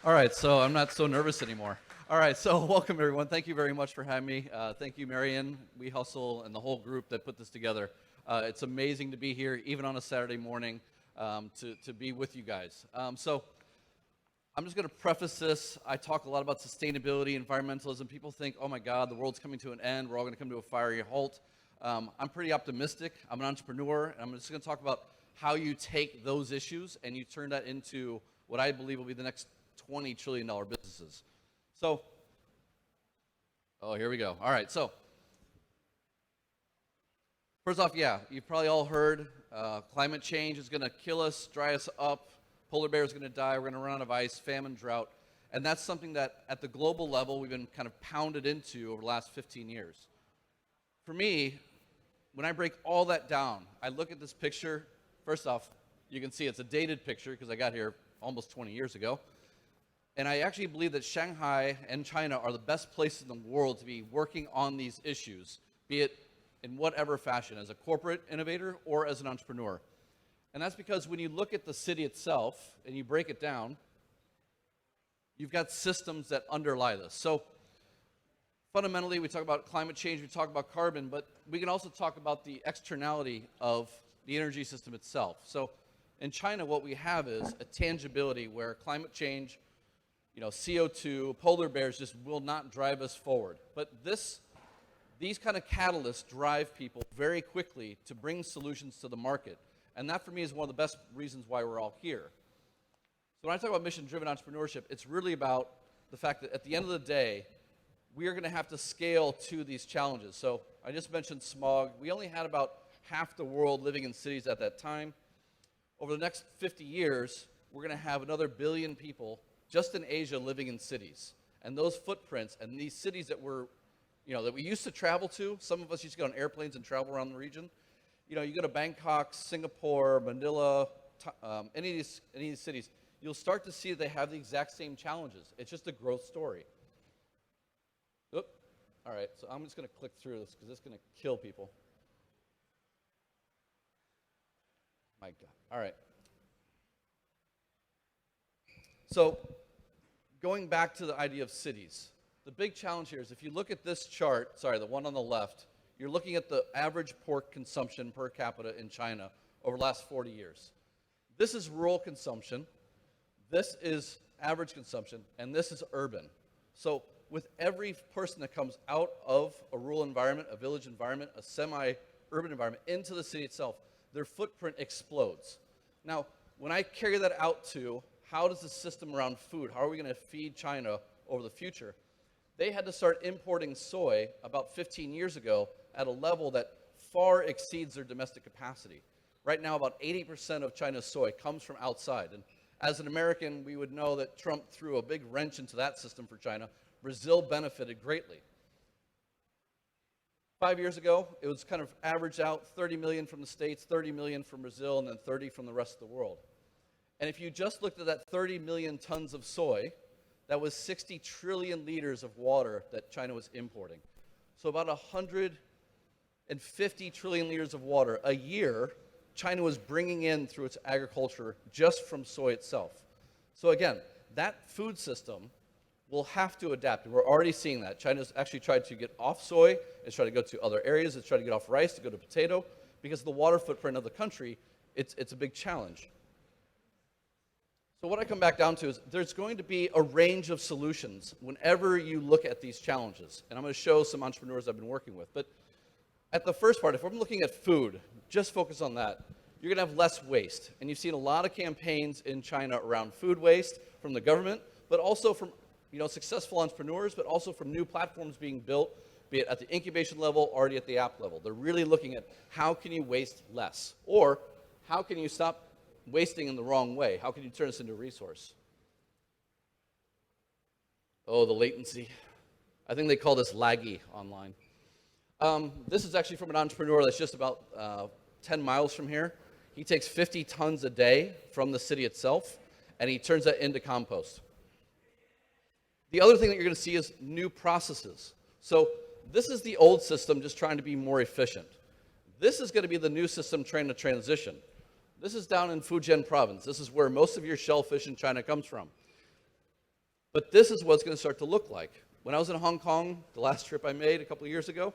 All right, so I'm not so nervous anymore. All right, so welcome everyone. Thank you very much for having me. Thank you, Marion, We Hustle, and the whole group that put this together. It's amazing to be here, even on a Saturday morning, to be with you guys. So I'm just going to preface this. I talk a lot about sustainability, environmentalism. People think, oh my God, the world's coming to an end. We're all going to come to a fiery halt. I'm pretty optimistic. I'm an entrepreneur, and I'm just going to talk about how you take those issues and you turn that into what I believe will be the next $20 trillion businesses. So, here we go. All right, so first off, yeah, you've probably all heard climate change is going to kill us, dry us up, polar bears are going to die, we're going to run out of ice, famine, drought, and that's something that at the global level we've been kind of pounded into over the last 15 years. For me, when I break all that down, I look at this picture. First off, you can see it's a dated picture because I got here almost 20 years ago. And I actually believe that Shanghai and China are the best places in the world to be working on these issues, be it in whatever fashion, as a corporate innovator or as an entrepreneur. And that's because when you look at the city itself and you break it down, you've got systems that underlie this. So fundamentally, we talk about climate change, we talk about carbon, but we can also talk about the externality of the energy system itself. So in China, what we have is a tangibility where climate change, CO2, polar bears just will not drive us forward. But these kind of catalysts drive people very quickly to bring solutions to the market. And that, for me, is one of the best reasons why we're all here. So when I talk about mission-driven entrepreneurship, it's really about the fact that at the end of the day, we are going to have to scale to these challenges. So I just mentioned smog. We only had about half the world living in cities at that time. Over the next 50 years, we're going to have another billion people just in Asia living in cities. And those footprints and these cities that that we used to travel to, some of us used to get on airplanes and travel around the region. You go to Bangkok, Singapore, Manila, any of these cities, you'll start to see that they have the exact same challenges. It's just a growth story. Oop. All right, so I'm just going to click through this because it's going to kill people. My God. All right. So going back to the idea of cities, the big challenge here is if you look at this chart, the one on the left, you're looking at the average pork consumption per capita in China over the last 40 years. This is rural consumption, this is average consumption, and this is urban. So with every person that comes out of a rural environment, a village environment, a semi-urban environment, into the city itself, their footprint explodes. Now, when I carry that out to how does the system around food, how are we going to feed China over the future? They had to start importing soy about 15 years ago at a level that far exceeds their domestic capacity. Right now, about 80% of China's soy comes from outside. And as an American, we would know that Trump threw a big wrench into that system for China. Brazil benefited greatly. 5 years ago, it was kind of averaged out 30 million from the States, 30 million from Brazil, and then 30 from the rest of the world. And if you just looked at that 30 million tons of soy, that was 60 trillion liters of water that China was importing. So about 150 trillion liters of water a year, China was bringing in through its agriculture just from soy itself. So again, that food system will have to adapt. We're already seeing that. China's actually tried to get off soy. It's tried to go to other areas. It's tried to get off rice to go to potato. Because of the water footprint of the country, it's a big challenge. So what I come back down to is there's going to be a range of solutions whenever you look at these challenges. And I'm going to show some entrepreneurs I've been working with. But at the first part, if I'm looking at food, just focus on that. You're going to have less waste. And you've seen a lot of campaigns in China around food waste from the government, but also from successful entrepreneurs, but also from new platforms being built, be it at the incubation level, already at the app level. They're really looking at how can you waste less? Or how can you stop wasting in the wrong way? How can you turn this into a resource? Oh, the latency. I think they call this laggy online. This is actually from an entrepreneur that's just about 10 miles from here. He takes 50 tons a day from the city itself, and he turns that into compost. The other thing that you're going to see is new processes. So this is the old system just trying to be more efficient. This is going to be the new system trying to transition. This is down in Fujian province. This is where most of your shellfish in China comes from. But this is what it's going to start to look like. When I was in Hong Kong, the last trip I made a couple of years ago,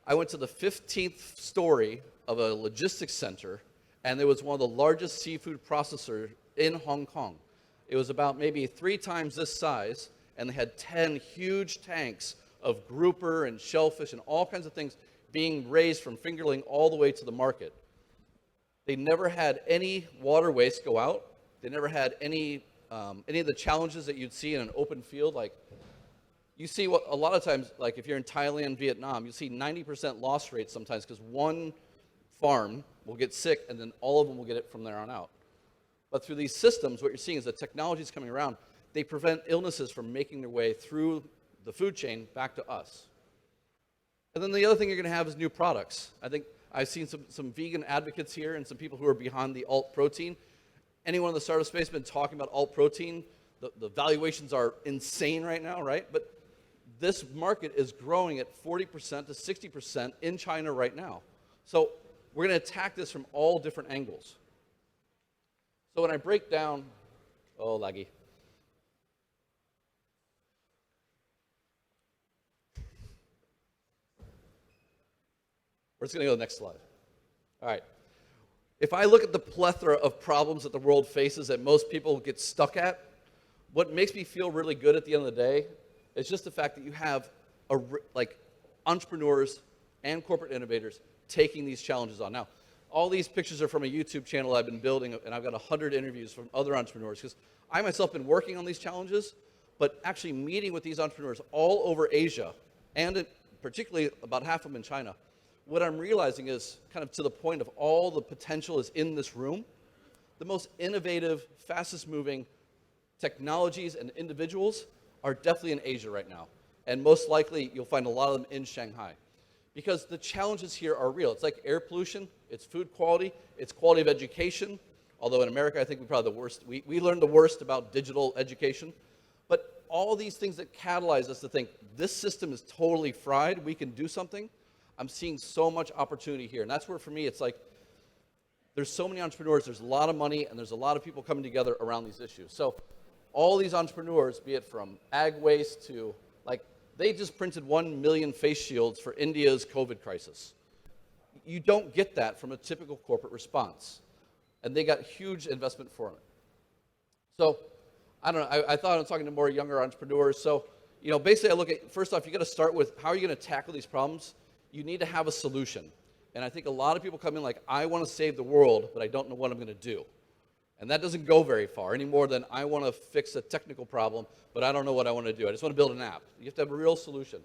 I went to the 15th story of a logistics center, and there was one of the largest seafood processors in Hong Kong. It was about maybe 3 times this size, and they had 10 huge tanks of grouper and shellfish and all kinds of things being raised from fingerling all the way to the market. They never had any water waste go out. They never had any of the challenges that you'd see in an open field. Like, you see what a lot of times, like if you're in Thailand, Vietnam, you see 90% loss rate sometimes because one farm will get sick and then all of them will get it from there on out. But through these systems, what you're seeing is the technology is coming around. They prevent illnesses from making their way through the food chain back to us. And then the other thing you're going to have is new products. I think I've seen some vegan advocates here and some people who are behind the alt protein. Anyone in the startup space has been talking about alt protein. The valuations are insane right now, right? But this market is growing at 40% to 60% in China right now. So we're going to attack this from all different angles. So when I break down, oh, laggy. We're just going to go to the next slide. All right. If I look at the plethora of problems that the world faces that most people get stuck at, what makes me feel really good at the end of the day is just the fact that you have entrepreneurs and corporate innovators taking these challenges on. Now, all these pictures are from a YouTube channel I've been building, and I've got 100 interviews from other entrepreneurs, because I myself have been working on these challenges, but actually meeting with these entrepreneurs all over Asia, and particularly about half of them in China. What I'm realizing is, kind of to the point of all the potential is in this room, the most innovative, fastest moving technologies and individuals are definitely in Asia right now. And most likely, you'll find a lot of them in Shanghai. Because the challenges here are real. It's like air pollution, it's food quality, it's quality of education. Although in America, I think we're probably the worst. We learned the worst about digital education. But all these things that catalyze us to think, this system is totally fried, we can do something. I'm seeing so much opportunity here. And that's where, for me, it's like, there's so many entrepreneurs, there's a lot of money, and there's a lot of people coming together around these issues. So all these entrepreneurs, be it from ag waste to, they just printed 1 million face shields for India's COVID crisis. You don't get that from a typical corporate response. And they got huge investment for it. So, I don't know, I thought I was talking to more younger entrepreneurs. So, basically I look at, first off, you got to start with, how are you going to tackle these problems? You need to have a solution. And I think a lot of people come in like, I want to save the world, but I don't know what I'm going to do. And that doesn't go very far, any more than I want to fix a technical problem, but I don't know what I want to do. I just want to build an app. You have to have a real solution.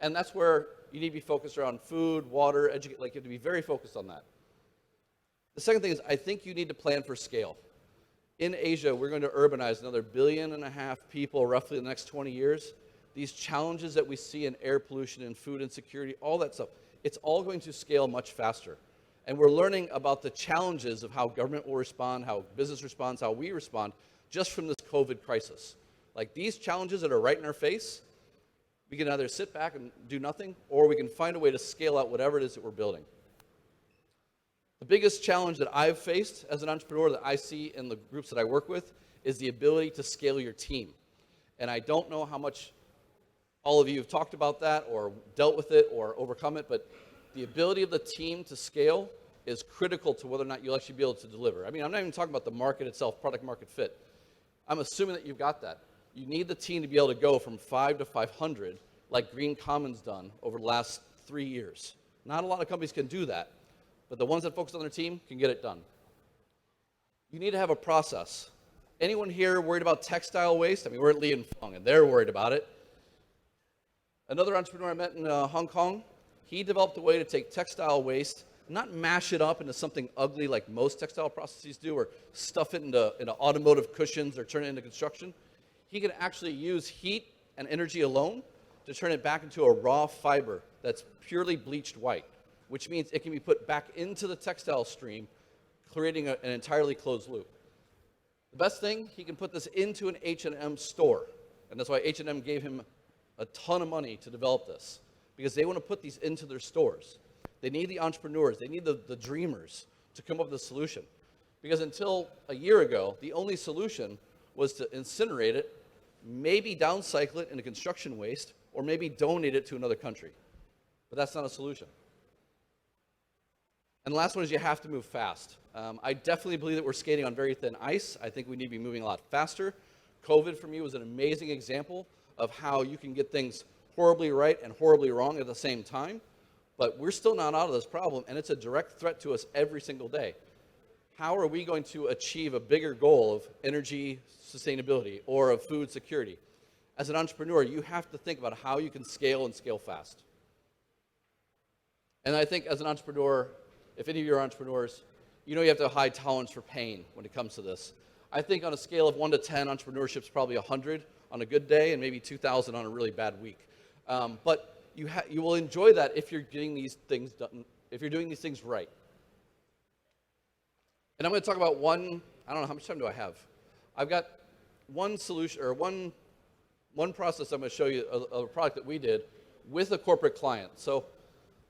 And that's where you need to be focused around food, water, you have to be very focused on that. The second thing is, I think you need to plan for scale. In Asia, we're going to urbanize another 1.5 billion people roughly in the next 20 years. These challenges that we see in air pollution and food insecurity, all that stuff, it's all going to scale much faster. And we're learning about the challenges of how government will respond, how business responds, how we respond, just from this COVID crisis. Like, these challenges that are right in our face, we can either sit back and do nothing, or we can find a way to scale out whatever it is that we're building. The biggest challenge that I've faced as an entrepreneur that I see in the groups that I work with is the ability to scale your team. And I don't know how much all of you have talked about that or dealt with it or overcome it, but the ability of the team to scale is critical to whether or not you'll actually be able to deliver. I mean, I'm not even talking about the market itself, product market fit. I'm assuming that you've got that. You need the team to be able to go from 5 to 500 like Green Common's done over the last 3 years. Not a lot of companies can do that, but the ones that focus on their team can get it done. You need to have a process. Anyone here worried about textile waste? I mean, we're at Li and Fung, and they're worried about it. Another entrepreneur I met in Hong Kong, he developed a way to take textile waste, not mash it up into something ugly like most textile processes do, or stuff it into automotive cushions or turn it into construction. He can actually use heat and energy alone to turn it back into a raw fiber that's purely bleached white, which means it can be put back into the textile stream, creating an entirely closed loop. The best thing, he can put this into an H&M store, and that's why H&M gave him a ton of money to develop this, because they want to put these into their stores. They need the entrepreneurs, they need the dreamers to come up with a solution. Because until a year ago, the only solution was to incinerate it maybe downcycle it into construction waste, or maybe donate it to another country. But that's not a solution. And the last one is you have to move fast. I definitely believe that we're skating on very thin ice. I think we need to be moving a lot faster. COVID for me was an amazing example of how you can get things horribly right and horribly wrong at the same time. But we're still not out of this problem, and it's a direct threat to us every single day. How are we going to achieve a bigger goal of energy sustainability or of food security? As an entrepreneur, you have to think about how you can scale and scale fast. And I think as an entrepreneur, if any of you are entrepreneurs, you know you have to have a high tolerance for pain when it comes to this. I think on a scale of 1 to 10, entrepreneurship is probably 100 on a good day and maybe 2,000 on a really bad week. But you will enjoy that if you're getting these things done, if you're doing these things right. And I'm going to talk about one, I don't know, how much time do I have? I've got one solution, or one process I'm going to show you of a product that we did with a corporate client. So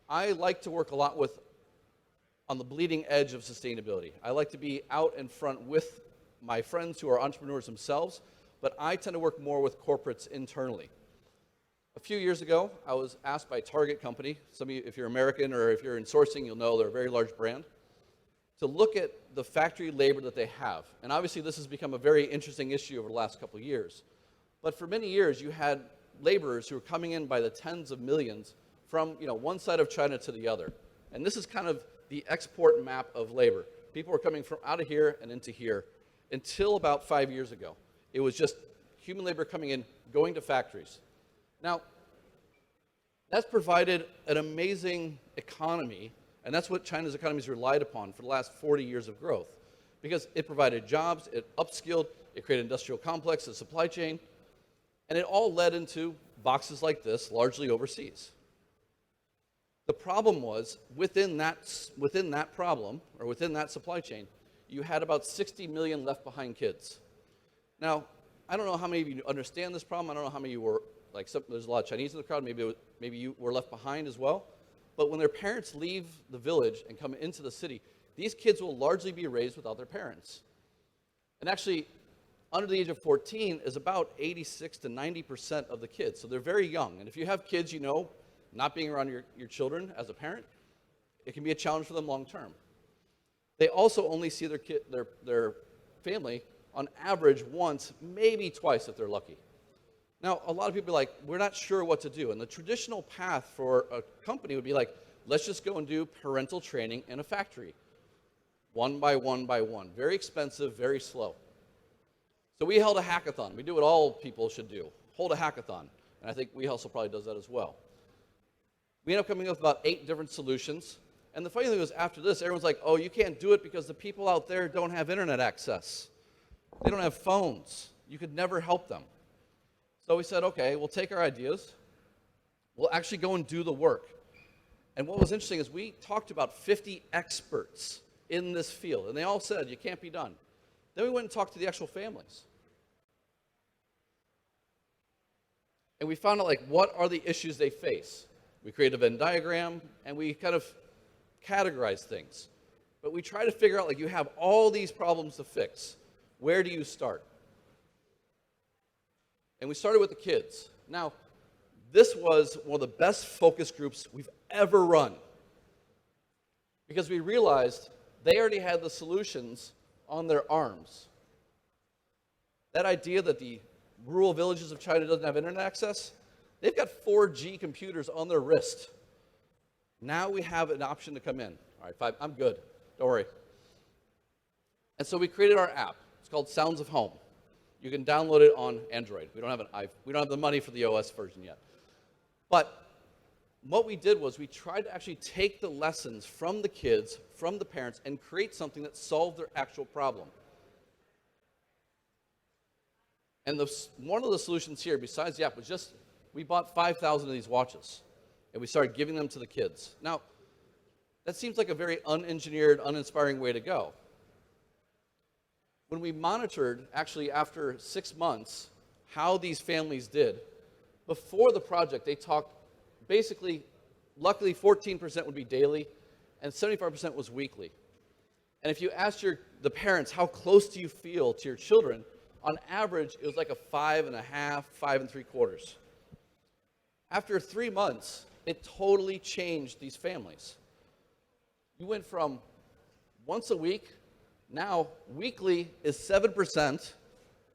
I like to work a lot on the bleeding edge of sustainability. I like to be out in front with my friends who are entrepreneurs themselves, but I tend to work more with corporates internally. A few years ago, I was asked by Target company, some of you, if you're American or if you're in sourcing, you'll know they're a very large brand, to look at the factory labor that they have. And obviously this has become a very interesting issue over the last couple of years. But for many years, you had laborers who were coming in by the tens of millions from one side of China to the other. And this is kind of the export map of labor. People were coming from out of here and into here until about 5 years ago. It was just human labor coming in, going to factories. Now, that's provided an amazing economy, and that's what China's economy has relied upon for the last 40 years of growth, because it provided jobs, it upskilled, it created industrial complex, a supply chain, and it all led into boxes like this, largely overseas. The problem was, within that problem, or within that supply chain, you had about 60 million left behind kids. Now, I don't know how many of you understand this problem. I don't know how many of you were, there's a lot of Chinese in the crowd, maybe you were left behind as well. But when their parents leave the village and come into the city, these kids will largely be raised without their parents. And actually, under the age of 14 is about 86 to 90% of the kids. So they're very young. And if you have kids, not being around your children as a parent, it can be a challenge for them long term. They also only see their family on average once, maybe twice if they're lucky. Now, a lot of people are like, we're not sure what to do. And the traditional path for a company would be like, let's just go and do parental training in a factory. One by one by one. Very expensive, very slow. So we held a hackathon. We do what all people should do. Hold a hackathon. And I think WeHustle probably does that as well. We ended up coming up with about 8 different solutions. And the funny thing was, after this, everyone's like, oh, you can't do it because the people out there don't have internet access. They don't have phones. You could never help them. So we said, okay, we'll take our ideas. We'll actually go and do the work. And what was interesting is we talked to about 50 experts in this field, and they all said, you can't be done. Then we went and talked to the actual families. And we found out, what are the issues they face? We created a Venn diagram, and we kind of categorized things. But we try to figure out, you have all these problems to fix. Where do you start? And we started with the kids. Now, this was one of the best focus groups we've ever run, because we realized they already had the solutions on their arms. That idea that the rural villages of China doesn't have internet access, they've got 4G computers on their wrist. Now we have an option to come in. All right, 5, I'm good, don't worry. And so we created our app. It's called Sounds of Home. You can download it on Android. We don't have the money for the OS version yet. But what we did was we tried to actually take the lessons from the kids, from the parents, and create something that solved their actual problem. And one of the solutions here, besides the app, was just we bought 5,000 of these watches, and we started giving them to the kids. Now, that seems like a very unengineered, uninspiring way to go. When we monitored, actually after 6 months, how these families did, before the project, they talked basically, luckily 14% would be daily, and 75% was weekly. And if you asked the parents, how close do you feel to your children? On average, it was like a 5.5, 5.75. After 3 months, it totally changed these families. You went from once a week, now weekly is 7%,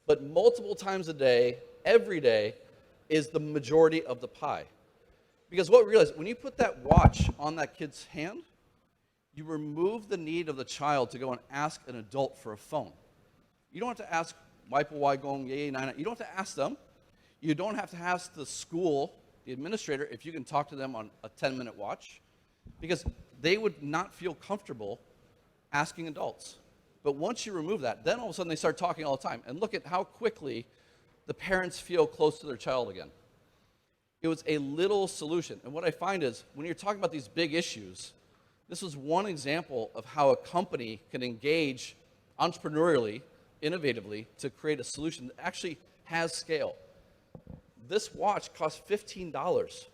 but multiple times a day, every day, is the majority of the pie. Because what we realize, when you put that watch on that kid's hand, you remove the need of the child to go and ask an adult for a phone. You don't have to ask why going yay, nine. You don't have to ask them. You don't have to ask the school, the administrator, if you can talk to them on a 10-minute watch, because they would not feel comfortable asking adults. But once you remove that, then all of a sudden they start talking all the time. And look at how quickly the parents feel close to their child again. It was a little solution. And what I find is, when you're talking about these big issues, this was one example of how a company can engage entrepreneurially, innovatively, to create a solution that actually has scale. This watch costs $15,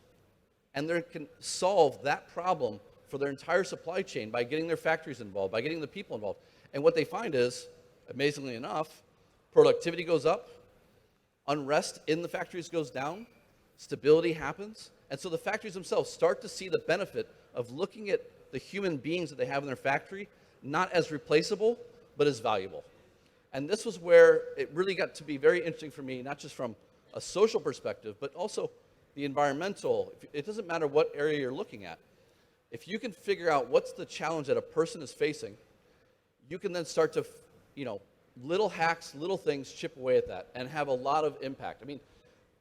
and they can solve that problem for their entire supply chain by getting their factories involved, by getting the people involved. And what they find is, amazingly enough, productivity goes up, unrest in the factories goes down, stability happens, and so the factories themselves start to see the benefit of looking at the human beings that they have in their factory, not as replaceable, but as valuable. And this was where it really got to be very interesting for me, not just from a social perspective, but also the environmental. It doesn't matter what area you're looking at. If you can figure out what's the challenge that a person is facing, you can then start to, little hacks, little things chip away at that and have a lot of impact. I mean,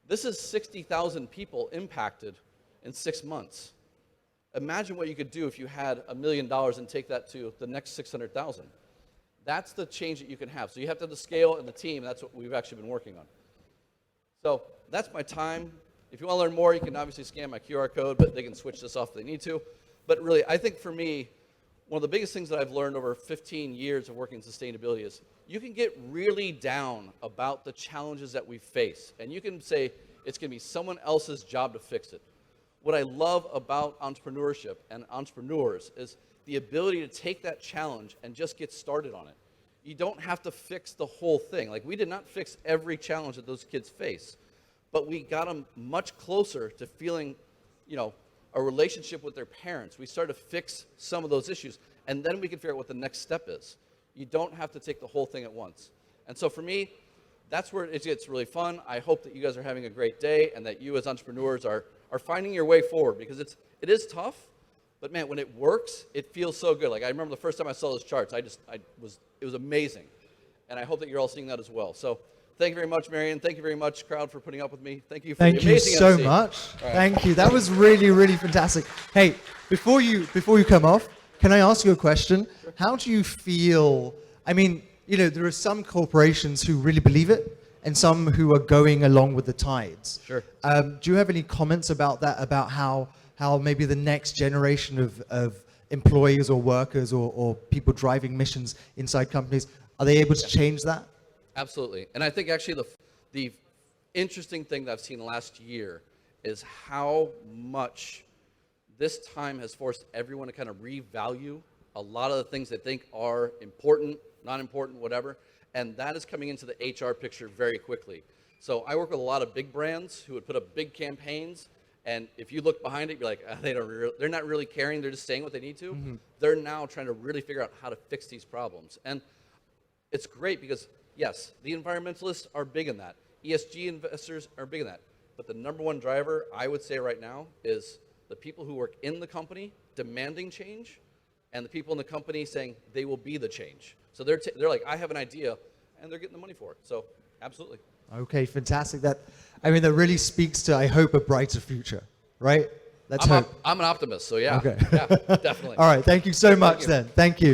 this is 60,000 people impacted in 6 months. Imagine what you could do if you had $1 million and take that to the next 600,000. That's the change that you can have. So you have to have the scale and the team, and that's what we've actually been working on. So that's my time. If you want to learn more, you can obviously scan my QR code, but they can switch this off if they need to. But really, I think for me, one of the biggest things that I've learned over 15 years of working in sustainability is you can get really down about the challenges that we face, and you can say it's going to be someone else's job to fix it. What I love about entrepreneurship and entrepreneurs is the ability to take that challenge and just get started on it. You don't have to fix the whole thing. Like, we did not fix every challenge that those kids face, but we got them much closer to feeling, a relationship with their parents. We started to fix some of those issues, and then we can figure out what the next step is. You don't have to take the whole thing at once. And so for me, that's where it gets really fun. I hope that you guys are having a great day and that you as entrepreneurs are finding your way forward, because it is tough, but man, when it works, it feels so good. Like, I remember the first time I saw those charts, it was amazing. And I hope that you're all seeing that as well. So thank you very much, Marion. Thank you very much, crowd, for putting up with me. Thank you for the amazing Thank you so MC. much. Right. Thank you. That was really, really fantastic. Hey, before you come off, can I ask you a question? Sure. How do you feel? I mean, there are some corporations who really believe it, and some who are going along with the tides. Sure. Do you have any comments about that? About how maybe the next generation of employees or workers or people driving missions inside companies, are they able to change that? Absolutely. And I think actually the interesting thing that I've seen last year is how much this time has forced everyone to kind of revalue a lot of the things they think are important, not important, whatever. And that is coming into the HR picture very quickly. So I work with a lot of big brands who would put up big campaigns, and if you look behind it, you're like, they're not really caring, they're just saying what they need to. Mm-hmm. They're now trying to really figure out how to fix these problems. And it's great because, yes, the environmentalists are big in that. ESG investors are big in that. But the number one driver, I would say right now, is the people who work in the company demanding change, and the people in the company saying they will be the change. So they're like, I have an idea, and they're getting the money for it. So absolutely. Okay, fantastic. That really speaks to, I hope, a brighter future, right? Let's hope. I'm an optimist, so yeah. Okay. Yeah, definitely. All right, thank you so much then. Thank you.